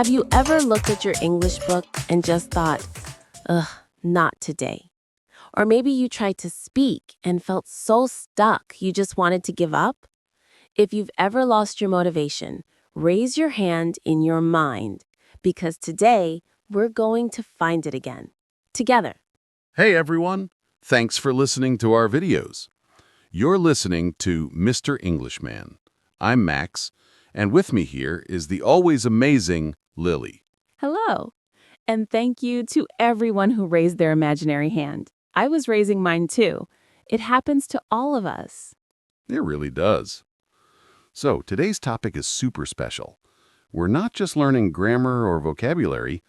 Have you ever looked at your English book and just thought, ugh, not today? Or maybe you tried to speak and felt so stuck you just wanted to give up? If you've ever lost your motivation, raise your hand in your mind, because today we're going to find it again, together. Hey everyone, thanks for listening to our videos. You're listening to Mr. Englishman. I'm Max, and with me here is the always amazing Lily. Hello. And thank you to everyone who raised their imaginary hand. I was raising mine too. It happens to all of us. It really does. So today's topic is super special. We're not just learning grammar or vocabulary,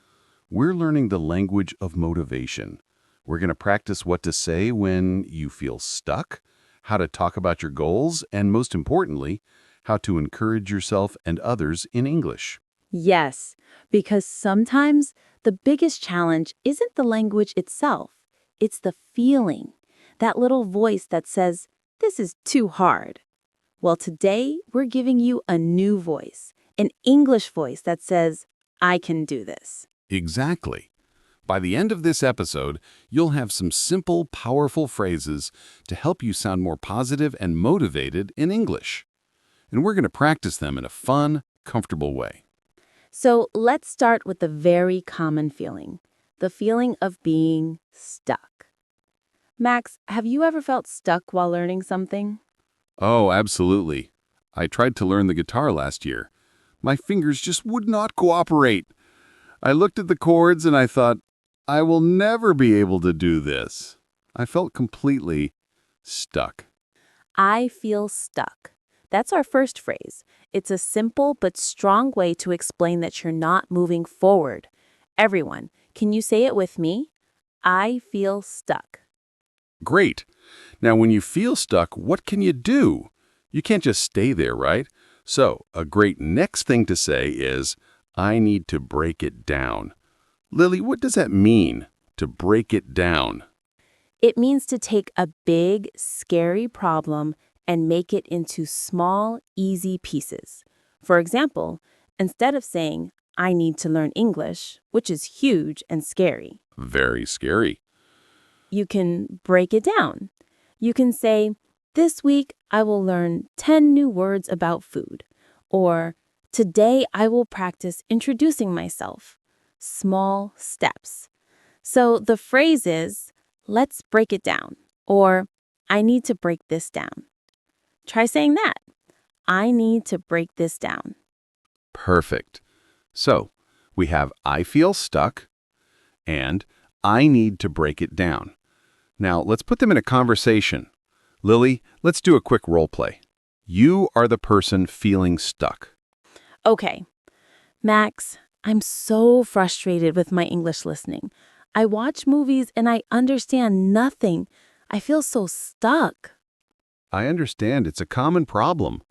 we're learning the language of motivation. We're going to practice what to say when you feel stuck, how to talk about your goals, and most importantly, how to encourage yourself and others in English. Yes, because sometimes the biggest challenge isn't the language itself. It's the feeling, that little voice that says, this is too hard. Well, today we're giving you a new voice, an English voice that says, I can do this. Exactly. By the end of this episode, you'll have some simple, powerful phrases to help you sound more positive and motivated in English. And we're going to practice them in a fun, comfortable way. So let's start with the very common feeling, the feeling of being stuck. Max, have you ever felt stuck while learning something? Oh, absolutely. I tried to learn the guitar last year. My fingers just would not cooperate. I looked at the chords and I thought, I will never be able to do this. I felt completely stuck. I feel stuck. That's our first phrase. It's a simple but strong way to explain that you're not moving forward. Everyone, can you say it with me? I feel stuck. Great. Now, when you feel stuck, what can you do? You can't just stay there, right? So, a great next thing to say is, I need to break it down. Lily, what does that mean, to break it down? It means to take a big, scary problem and make it into small, easy pieces. For example, instead of saying, I need to learn English, which is huge and scary, Very scary. you can break it down. You can say, this week I will learn 10 new words about food. Or, today I will practice introducing myself. Small steps. So the phrase is, let's break it down. Or, I need to break this down. Try saying that. I need to break this down. Perfect. So, we have I feel stuck and I need to break it down. Now, let's put them in a conversation. Lily, let's do a quick role play. You are the person feeling stuck. Okay. Max, I'm so frustrated with my English listening. I watch movies and I understand nothing. I feel so stuck. I understand it's a common problem.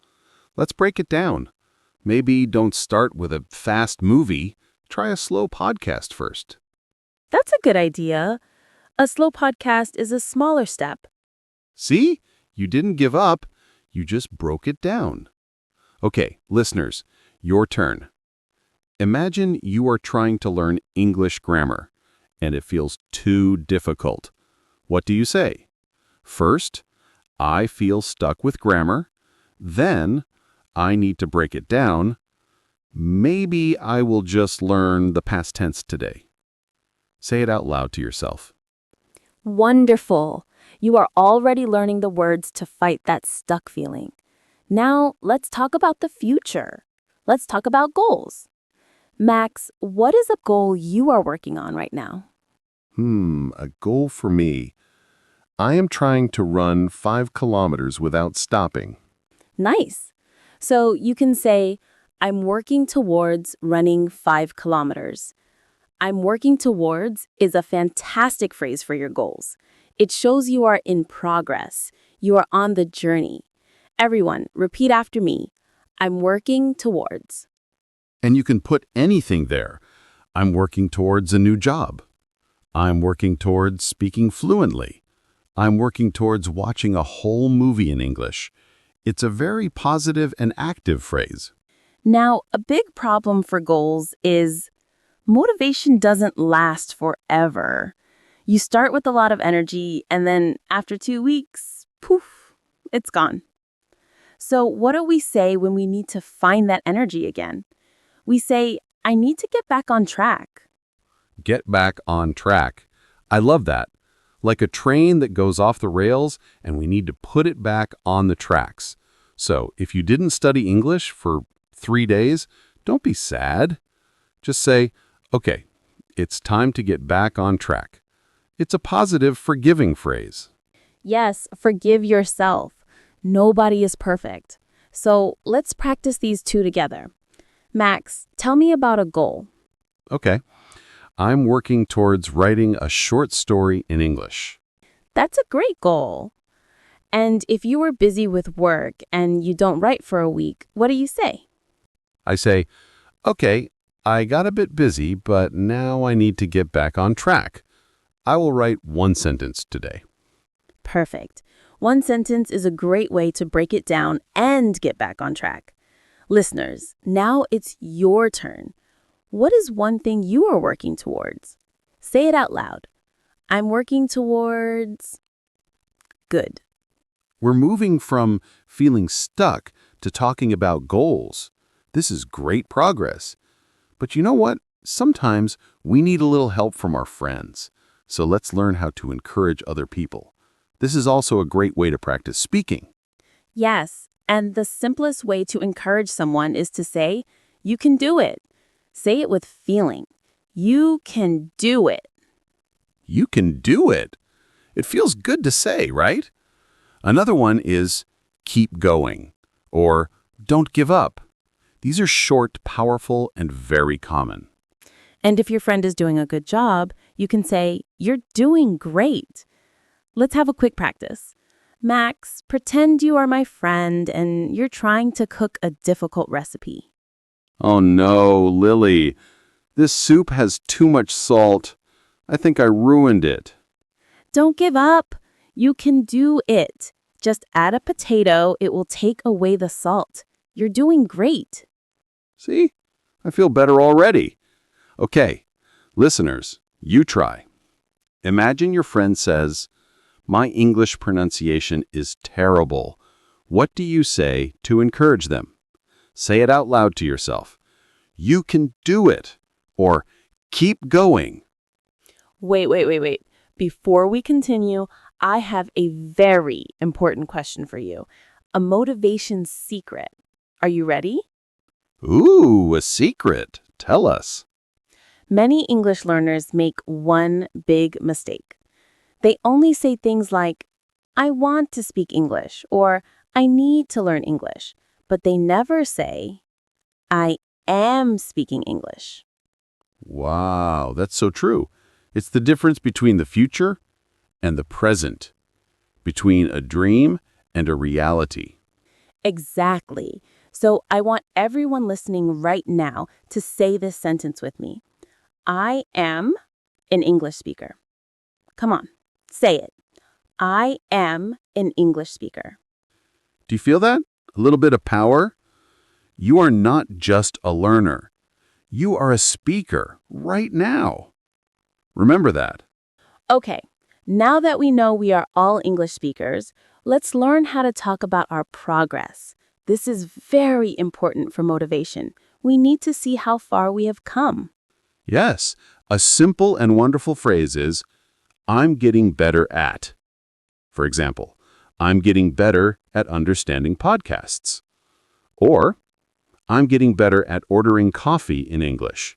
Let's break it down. Maybe don't start with a fast movie. Try a slow podcast first. That's a good idea. A slow podcast is a smaller step. See? You didn't give up. You just broke it down. Okay, listeners, your turn. Imagine you are trying to learn English grammar, and it feels too difficult. What do you say? First, I feel stuck with grammar. Then, I need to break it down. Maybe I will just learn the past tense today. Say it out loud to yourself. Wonderful. You are already learning the words to fight that stuck feeling. Now, let's talk about the future. Let's talk about goals. Max, what is a goal you are working on right now? A goal for me. I am trying to run 5 kilometers without stopping. Nice. So you can say, I'm working towards running 5 kilometers. I'm working towards is a fantastic phrase for your goals. It shows you are in progress. You are on the journey. Everyone, repeat after me. I'm working towards. And you can put anything there. I'm working towards a new job. I'm working towards speaking fluently. I'm working towards watching a whole movie in English. It's a very positive and active phrase. Now, a big problem for goals is motivation doesn't last forever. You start with a lot of energy, and then after 2 weeks, poof, it's gone. So, what do we say when we need to find that energy again? We say, I need to get back on track. Get back on track. I love that. Like a train that goes off the rails and we need to put it back on the tracks. So if you didn't study English for 3 days, don't be sad. Just say, okay, it's time to get back on track. It's a positive, forgiving phrase. Yes, forgive yourself. Nobody is perfect. So, let's practice these two together. Max, tell me about a goal. Okay, I'm working towards writing a short story in English. That's a great goal. And if you were busy with work and you don't write for a week, what do you say? I say, okay, I got a bit busy, but now I need to get back on track. I will write one sentence today. Perfect. One sentence is a great way to break it down and get back on track. Listeners, now it's your turn. What is one thing you are working towards? Say it out loud. I'm working towards... Good. We're moving from feeling stuck to talking about goals. This is great progress. But you know what? Sometimes we need a little help from our friends. So let's learn how to encourage other people. This is also a great way to practice speaking. Yes, and the simplest way to encourage someone is to say, you can do it. Say it with feeling. You can do it. You can do it. It feels good to say, right? Another one is keep going or don't give up. These are short, powerful, and very common. And if your friend is doing a good job, you can say, you're doing great. Let's have a quick practice. Max, pretend you are my friend and you're trying to cook a difficult recipe. Oh no, Lily. This soup has too much salt. I think I ruined it. Don't give up. You can do it. Just add a potato. It will take away the salt. You're doing great. See? I feel better already. Okay, listeners, you try. Imagine your friend says, my English pronunciation is terrible. What do you say to encourage them? Say it out loud to yourself. You can do it. Or keep going. Wait. Before we continue, I have a very important question for you. A motivation secret. Are you ready? Ooh, a secret. Tell us. Many English learners make one big mistake. They only say things like, I want to speak English, or I need to learn English, but they never say, I am speaking English. Wow, that's so true. It's the difference between the future and the present, between a dream and a reality. Exactly. So I want everyone listening right now to say this sentence with me. I am an English speaker. Come on, say it. I am an English speaker. Do you feel that? A little bit of power? You are not just a learner. You are a speaker right now. Remember that. Okay, now that we know we are all English speakers, let's learn how to talk about our progress. This is very important for motivation. We need to see how far we have come. Yes, a simple and wonderful phrase is, I'm getting better at. For example, I'm getting better at understanding podcasts. Or, I'm getting better at ordering coffee in English.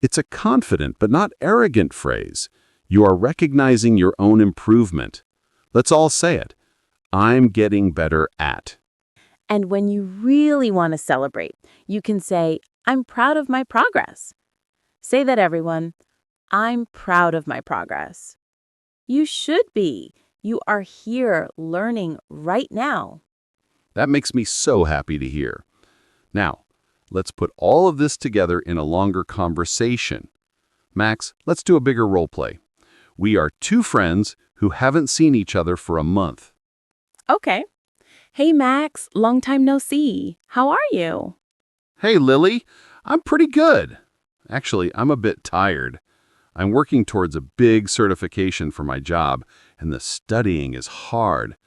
It's a confident but not arrogant phrase. You are recognizing your own improvement. Let's all say it. I'm getting better at. And when you really want to celebrate, you can say, I'm proud of my progress. Say that, everyone. I'm proud of my progress. You should be. You are here learning right now. That makes me so happy to hear. Now, let's put all of this together in a longer conversation. Max, let's do a bigger role play. We are two friends who haven't seen each other for a month. Okay. Hey, Max, long time no see. How are you? Hey, Lily. I'm pretty good. Actually, I'm a bit tired. I'm working towards a big certification for my job, and the studying is hard.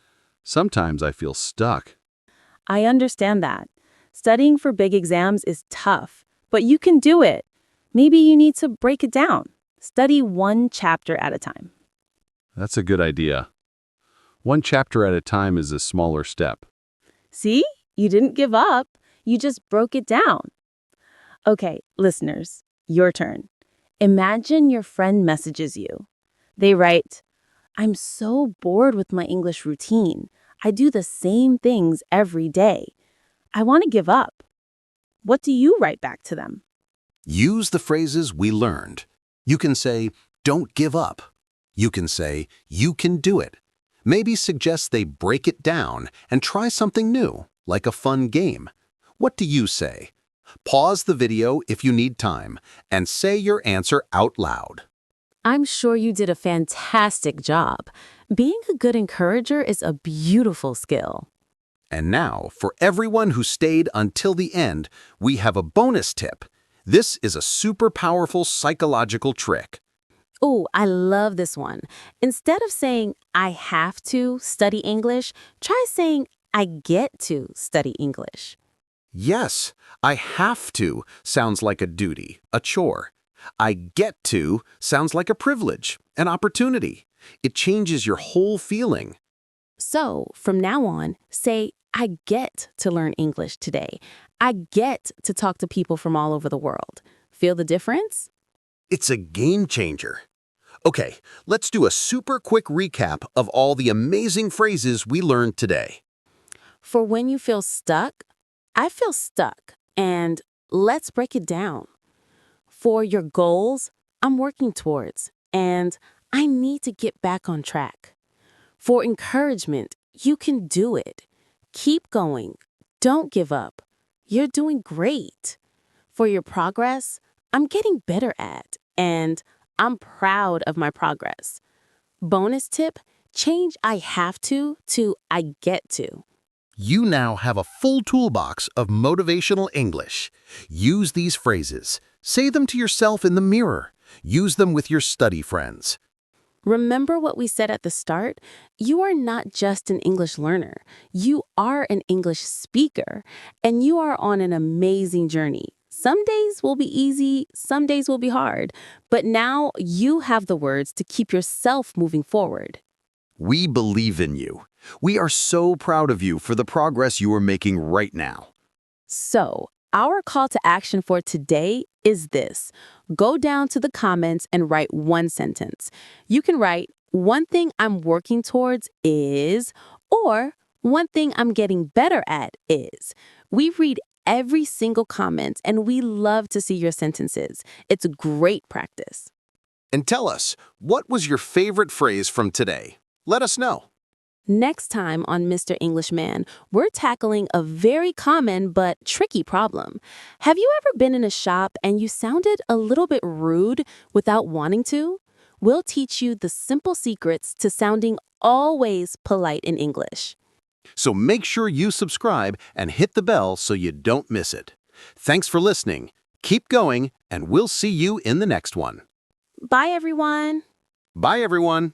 Sometimes I feel stuck. I understand that. Studying for big exams is tough, but you can do it. Maybe you need to break it down. Study one chapter at a time. That's a good idea. One chapter at a time is a smaller step. See? You didn't give up. You just broke it down. Okay, listeners, your turn. Imagine your friend messages you. They write, I'm so bored with my English routine. I do the same things every day. I want to give up. What do you write back to them? Use the phrases we learned. You can say, don't give up. You can say, you can do it. Maybe suggest they break it down and try something new, like a fun game. What do you say? Pause the video if you need time and say your answer out loud. I'm sure you did a fantastic job. Being a good encourager is a beautiful skill. And now, for everyone who stayed until the end, we have a bonus tip. This is a super powerful psychological trick. Oh, I love this one. Instead of saying, I have to study English, try saying, I get to study English. Yes, I have to sounds like a duty, a chore. I get to sounds like a privilege, an opportunity. It changes your whole feeling. So, from now on, say, I get to learn English today. I get to talk to people from all over the world. Feel the difference? It's a game changer. Okay, let's do a super quick recap of all the amazing phrases we learned today. For when you feel stuck, I feel stuck, and let's break it down. For your goals, I'm working towards, and I need to get back on track. For encouragement, you can do it. Keep going. Don't give up. You're doing great. For your progress, I'm getting better at, and I'm proud of my progress. Bonus tip, change I have to I get to. You now have a full toolbox of motivational English. Use these phrases. Say them to yourself in the mirror. Use them with your study friends. Remember what we said at the start? You are not just an English learner. You are an English speaker, and you are on an amazing journey. Some days will be easy, some days will be hard, but now you have the words to keep yourself moving forward. We believe in you. We are so proud of you for the progress you are making right now. So, our call to action for today is this. Go down to the comments and write one sentence. You can write, one thing I'm working towards is, or one thing I'm getting better at is. We read every single comment and we love to see your sentences. It's great practice. And tell us, what was your favorite phrase from today? Let us know. Next time on Mr. Englishman, we're tackling a very common but tricky problem. Have you ever been in a shop and you sounded a little bit rude without wanting to? We'll teach you the simple secrets to sounding always polite in English. So make sure you subscribe and hit the bell so you don't miss it. Thanks for listening. Keep going, and we'll see you in the next one. Bye, everyone. Bye, everyone.